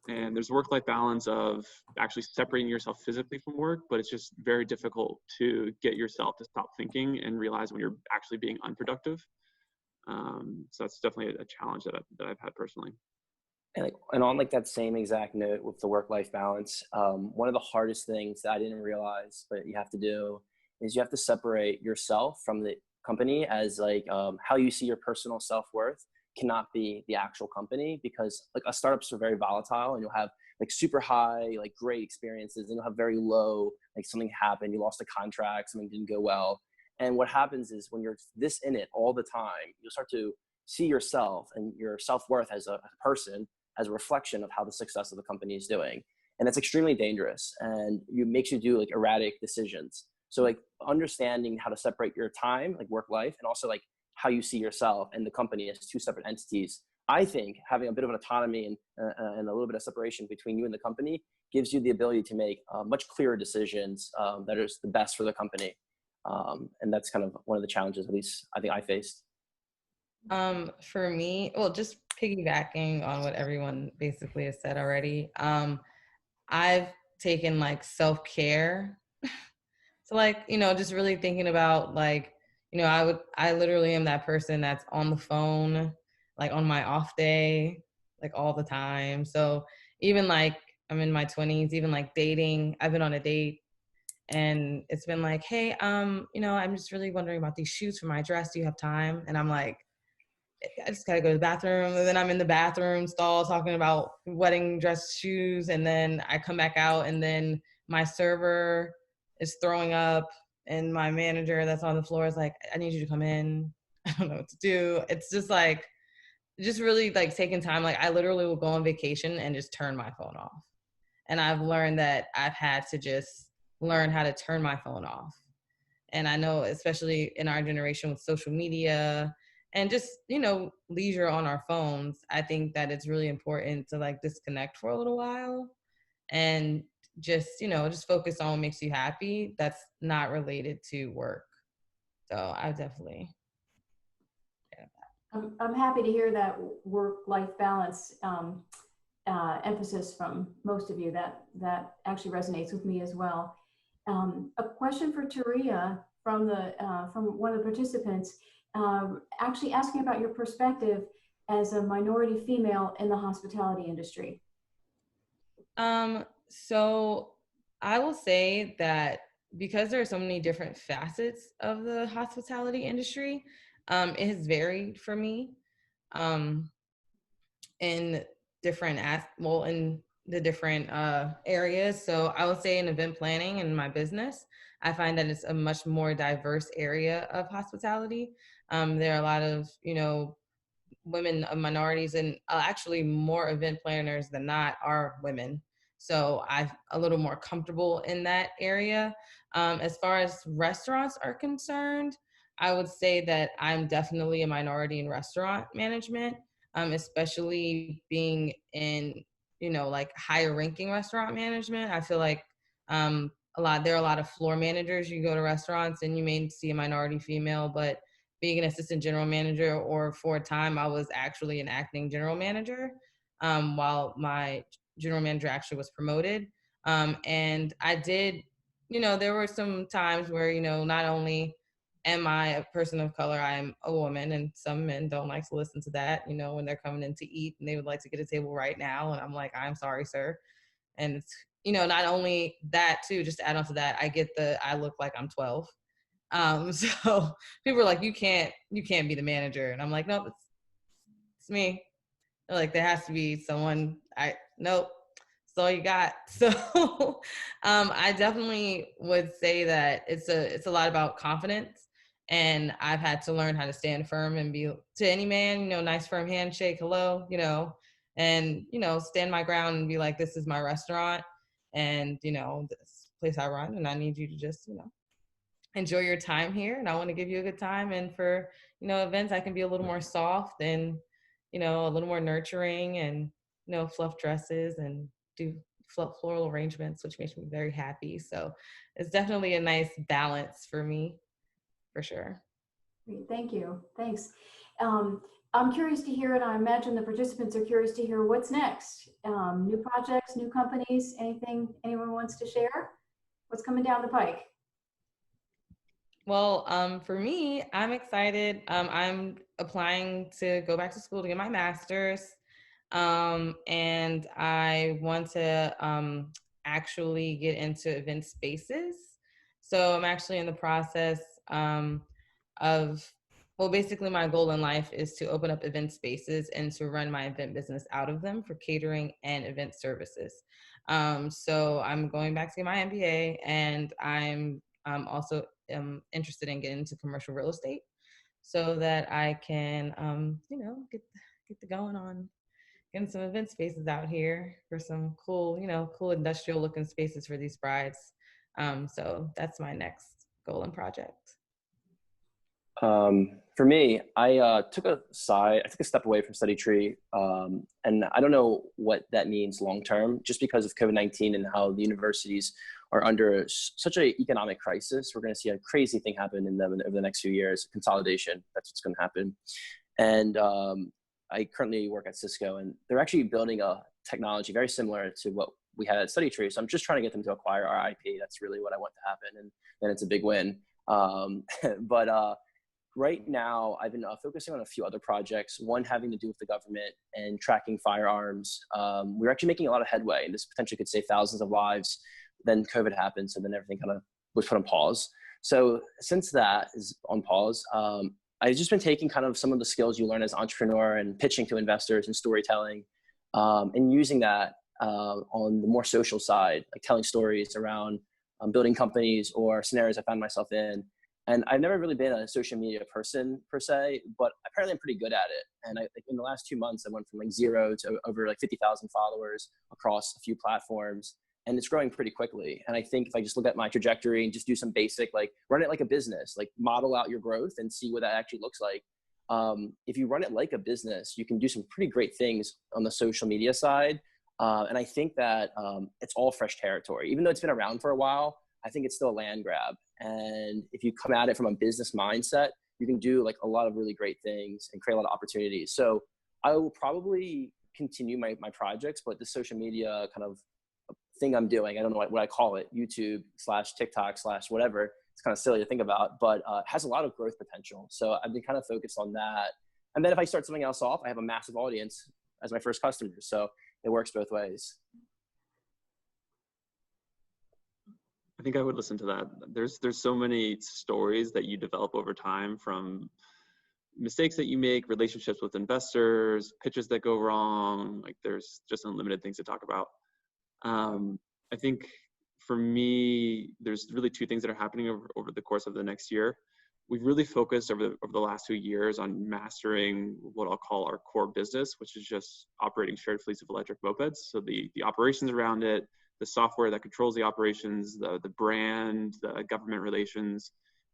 And there's work-life balance of actually separating yourself physically from work, but it's just very difficult to get yourself to stop thinking and realize when you're actually being unproductive. So that's definitely a challenge that I've had personally. And on that same exact note with the work-life balance, one of the hardest things that I didn't realize, but you have to do, is you have to separate yourself from the company, as how you see your personal self-worth cannot be the actual company, because startups are very volatile, and you'll have super high, great experiences, and you'll have very low, something happened, you lost a contract, something didn't go well. And what happens is when you're this in it all the time, you'll start to see yourself and your self-worth as a person as a reflection of how the success of the company is doing. And that's extremely dangerous, and it makes you do erratic decisions. So understanding how to separate your time, work life, and also how you see yourself and the company as two separate entities. I think having a bit of an autonomy and a little bit of separation between you and the company gives you the ability to make much clearer decisions that is the best for the company. And that's kind of one of the challenges, at least I think I faced. For me, well, just piggybacking on what everyone basically has said already, I've taken like self-care. So like, just really thinking about like, I literally am that person that's on the phone, like on my off day, like all the time. So even like I'm in my 20s, even like dating, I've been on a date and it's been like, hey, I'm just really wondering about these shoes for my dress. Do you have time? And I'm like, I just gotta go to the bathroom. And then I'm in the bathroom stall talking about wedding dress shoes. And then I come back out and then my server is throwing up and my manager that's on the floor is like, I need you to come in. I don't know what to do. It's just like, just really like taking time. Like I literally will go on vacation and just turn my phone off. And I've learned that I've had to just learn how to turn my phone off. And I know, especially in our generation with social media and just, leisure on our phones, I think that it's really important to like disconnect for a little while and just, just focus on what makes you happy. That's not related to work. So I definitely. I'm happy to hear that work-life balance emphasis from most of you. That actually resonates with me as well. A question for Taria from one of the participants, actually asking about your perspective as a minority female in the hospitality industry. So I will say that because there are so many different facets of the hospitality industry, it has varied for me in in the different areas. So I would say in event planning in my business, I find that it's a much more diverse area of hospitality. There are a lot of, women of minorities and actually more event planners than not are women. So I'm a little more comfortable in that area. As far as restaurants are concerned, I would say that I'm definitely a minority in restaurant management, especially being in, like higher ranking restaurant management. I feel like there are a lot of floor managers. You go to restaurants and you may see a minority female, but being an assistant general manager, or for a time I was actually an acting general manager while my general manager actually was promoted. And I did, there were some times where, not only am I a person of color, I'm a woman, and some men don't like to listen to that, when they're coming in to eat and they would like to get a table right now. And I'm like, I'm sorry, sir. And it's, not only that too, just to add on to that, I look like I'm 12. So people are like, you can't be the manager. And I'm like, nope, it's me. They're like, there has to be someone. Nope. That's all you got. So I definitely would say that it's a lot about confidence. And I've had to learn how to stand firm and be to any man, nice firm handshake, hello, and, stand my ground and be like, this is my restaurant and, this place I run, and I need you to just, enjoy your time here, and I want to give you a good time. And for, events, I can be a little more soft and, a little more nurturing and, fluff dresses and do floral arrangements, which makes me very happy. So it's definitely a nice balance for me, for sure. Great, thank you. Thanks. I'm curious to hear, and I imagine the participants are curious to hear what's next. New projects, new companies, anything anyone wants to share? What's coming down the pike? Well, for me, I'm excited. I'm applying to go back to school to get my master's. And I want to actually get into event spaces. So I'm actually in the process basically my goal in life is to open up event spaces and to run my event business out of them for catering and event services. So I'm going back to get my MBA, and I'm also interested in getting into commercial real estate so that I can, get the going on getting some event spaces out here for some cool, cool industrial looking spaces for these brides. So that's my next goal and project. For me, I took a step away from Study Tree, and I don't know what that means long term, just because of COVID-19 and how the universities are under such an economic crisis. We're going to see a crazy thing happen in them over the next few years. Consolidation, that's what's going to happen. And I currently work at Cisco, and they're actually building a technology very similar to what we had at Study Tree. So I'm just trying to get them to acquire our IP. That's really what I want to happen, and then it's a big win. But right now, I've been focusing on a few other projects, one having to do with the government and tracking firearms. We're actually making a lot of headway, and this potentially could save thousands of lives. Then COVID happened, so then everything kind of was put on pause. So since that is on pause, I've just been taking kind of some of the skills you learn as an entrepreneur and pitching to investors and storytelling, and using that on the more social side, like telling stories around building companies or scenarios I found myself in. And I've never really been a social media person per se, but apparently I'm pretty good at it. And in the last 2 months, I went from like 0 to over like 50,000 followers across a few platforms. And it's growing pretty quickly. And I think if I just look at my trajectory and just do some basic, like run it like a business, like model out your growth and see what that actually looks like. If you run it like a business, you can do some pretty great things on the social media side. And I think that it's all fresh territory. Even though it's been around for a while, I think it's still a land grab. And if you come at it from a business mindset, you can do like a lot of really great things and create a lot of opportunities. So I will probably continue my projects, but the social media kind of thing I'm doing, I don't know what I call it, YouTube / TikTok / whatever. It's kind of silly to think about, but has a lot of growth potential. So I've been kind of focused on that. And then if I start something else off, I have a massive audience as my first customer. So it works both ways. I think I would listen to that. There's so many stories that you develop over time, from mistakes that you make, relationships with investors, pitches that go wrong. Like there's just unlimited things to talk about. I think for me, there's really two things that are happening over the course of the next year. We've really focused over the last 2 years on mastering what I'll call our core business, which is just operating shared fleets of electric mopeds. So the operations around it, the software that controls the operations, the brand, the government relations,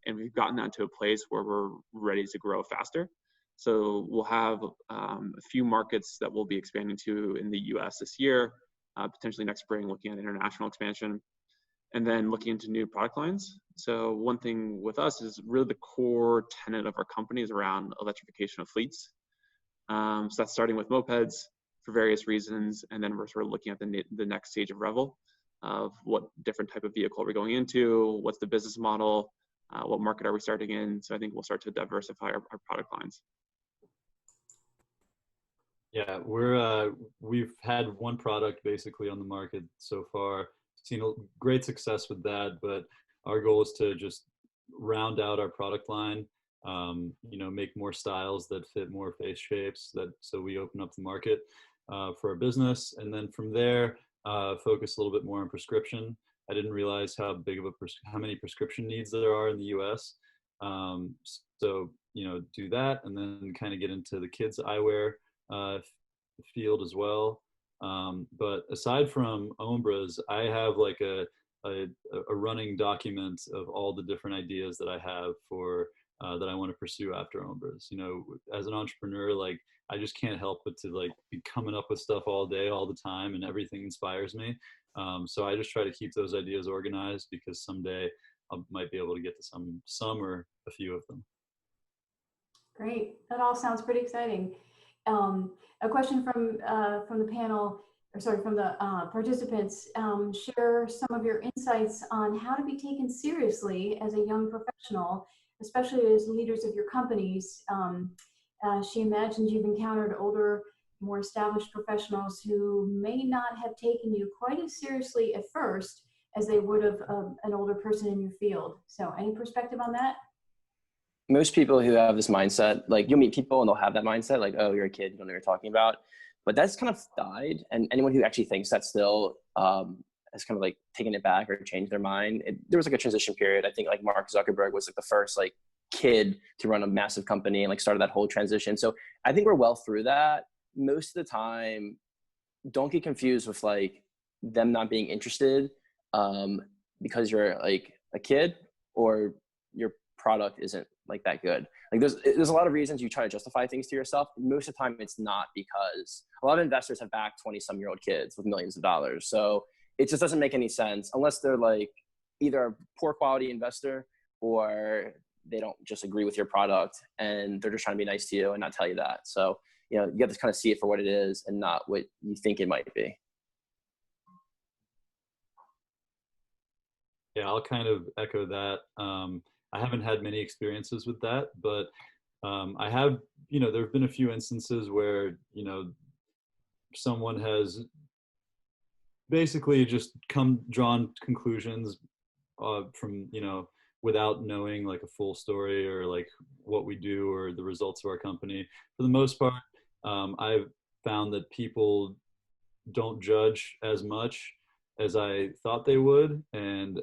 and we've gotten that to a place where we're ready to grow faster. So we'll have a few markets that we'll be expanding to in the US this year, potentially next spring, looking at international expansion, and then looking into new product lines. So one thing with us is really the core tenet of our company is around electrification of fleets. So that's starting with mopeds for various reasons, and then we're sort of looking at the next stage of Revel, of what different type of vehicle we're going into, what's the business model, what market are we starting in. So I think we'll start to diversify our product lines. Yeah, we've had one product basically on the market so far, seen great success with that, but our goal is to just round out our product line, make more styles that fit more face shapes, so we open up the market for our business. And then from there, focus a little bit more on prescription. I didn't realize how many prescription needs there are in the US. So, do that, and then kind of get into the kids eyewear field as well. But aside from Ombras, I have like a running document of all the different ideas that I have for that I want to pursue after Ombras. As an entrepreneur, like I just can't help but to like be coming up with stuff all day, all the time, and everything inspires me. So I just try to keep those ideas organized, because someday I might be able to get to some or a few of them. Great. That all sounds pretty exciting. A question from the panel, or sorry, from the participants. Share some of your insights on how to be taken seriously as a young professional, especially as leaders of your companies. She imagines you've encountered older, more established professionals who may not have taken you quite as seriously at first as they would have an older person in your field. So any perspective on that? Most people who have this mindset, like you'll meet people and they'll have that mindset, like, oh, you're a kid, you don't know what you're talking about. But that's kind of died. And anyone who actually thinks that still has kind of like taken it back or changed their mind. There was like a transition period. I think like Mark Zuckerberg was like the first like kid to run a massive company and like started that whole transition. So I think we're well through that. Most of the time, don't get confused with like them not being interested because you're like a kid or your product isn't like that good. Like there's a lot of reasons you try to justify things to yourself. Most of the time it's not, because a lot of investors have backed 20-some-year-old kids with millions of dollars. So it just doesn't make any sense unless they're like either a poor quality investor or they don't just agree with your product and they're just trying to be nice to you and not tell you that. So, you know, you have to kind of see it for what it is and not what you think it might be. Yeah, I'll kind of echo that. I haven't had many experiences with that, but I have, you know, there have been a few instances where, you know, someone has basically just drawn conclusions from, you know, without knowing like a full story or like what we do or the results of our company. For the most part, I've found that people don't judge as much as I thought they would, and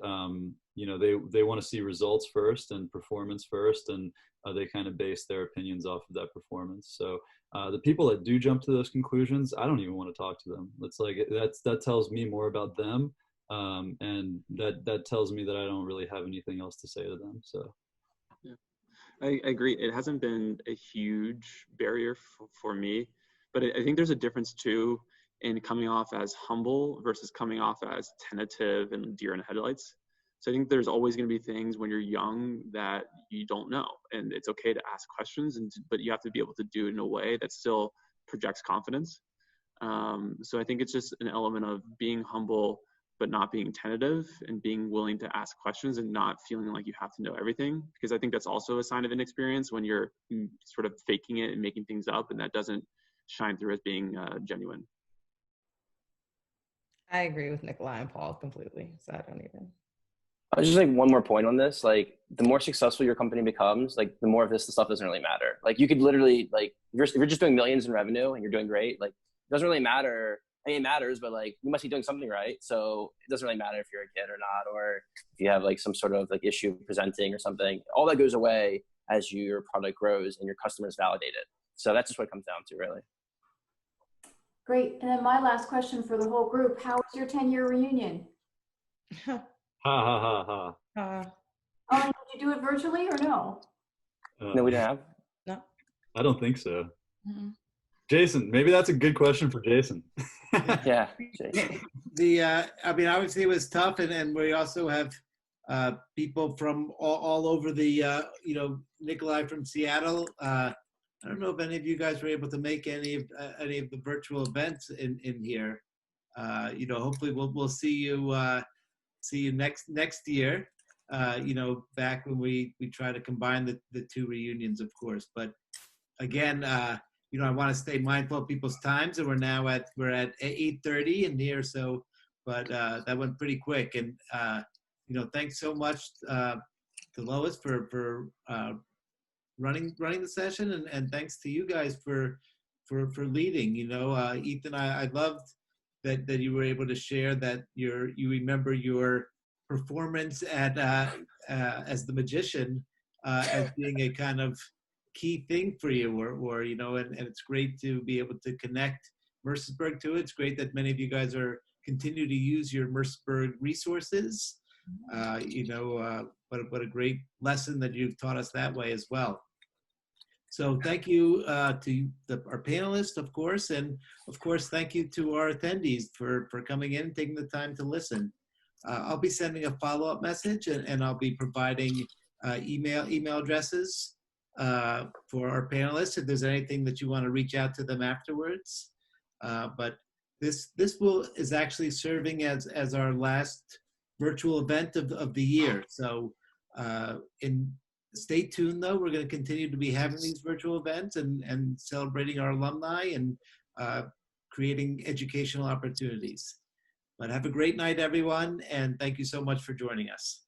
you know, they want to see results first and performance first, and they kind of base their opinions off of that performance. So the people that do jump to those conclusions, I don't even want to talk to them. It's like that tells me more about them, and that tells me that I don't really have anything else to say to them. So yeah, I agree. It hasn't been a huge barrier for me, but I think there's a difference too in coming off as humble versus coming off as tentative and deer in headlights. So I think there's always going to be things when you're young that you don't know, and it's okay to ask questions, but you have to be able to do it in a way that still projects confidence. So I think it's just an element of being humble, but not being tentative, and being willing to ask questions and not feeling like you have to know everything, because I think that's also a sign of inexperience when you're sort of faking it and making things up, and that doesn't shine through as being genuine. I agree with Nikolai and Paul completely. So I don't even. Just like one more point on this, like the more successful your company becomes, like the more of this stuff doesn't really matter. Like you could literally, like if you're just doing millions in revenue and you're doing great, like it doesn't really matter. I mean, it matters, but like you must be doing something right. So it doesn't really matter if you're a kid or not, or if you have like some sort of like issue presenting or something. All that goes away as your product grows and your customers validate it. So that's just what it comes down to, really. Great. And then my last question for the whole group, how was your 10-year reunion? ha ha ha ha. Oh, and did you do it virtually or no? No, we didn't have. No. I don't think so. Mm-hmm. Jason, maybe that's a good question for Jason. Yeah. Jason. I mean, obviously it was tough, and we also have people from all over the, you know, Nikolai from Seattle. I don't know if any of you guys were able to make any of the virtual events in here. You know, hopefully we'll see you next year. You know, back when we try to combine the two reunions, of course. But again, you know, I want to stay mindful of people's times, and we're at 8:30 in here. So, but that went pretty quick, and you know, thanks so much to Lois for running the session, and thanks to you guys for leading. You know, Ethan, I loved that you were able to share that you remember your performance at as the magician as being a kind of key thing for you, or you know, and it's great to be able to connect Mercersburg to it. It's great that many of you guys continue to use your Mercersburg resources. You know, what a great lesson that you've taught us that way as well. So thank you to our panelists, of course, and of course, thank you to our attendees for coming in and taking the time to listen. I'll be sending a follow-up message, and I'll be providing email addresses for our panelists if there's anything that you want to reach out to them afterwards. But this is actually serving as our last virtual event of the year. So stay tuned, though. We're going to continue to be having these virtual events and celebrating our alumni and creating educational opportunities. But have a great night, everyone, and thank you so much for joining us.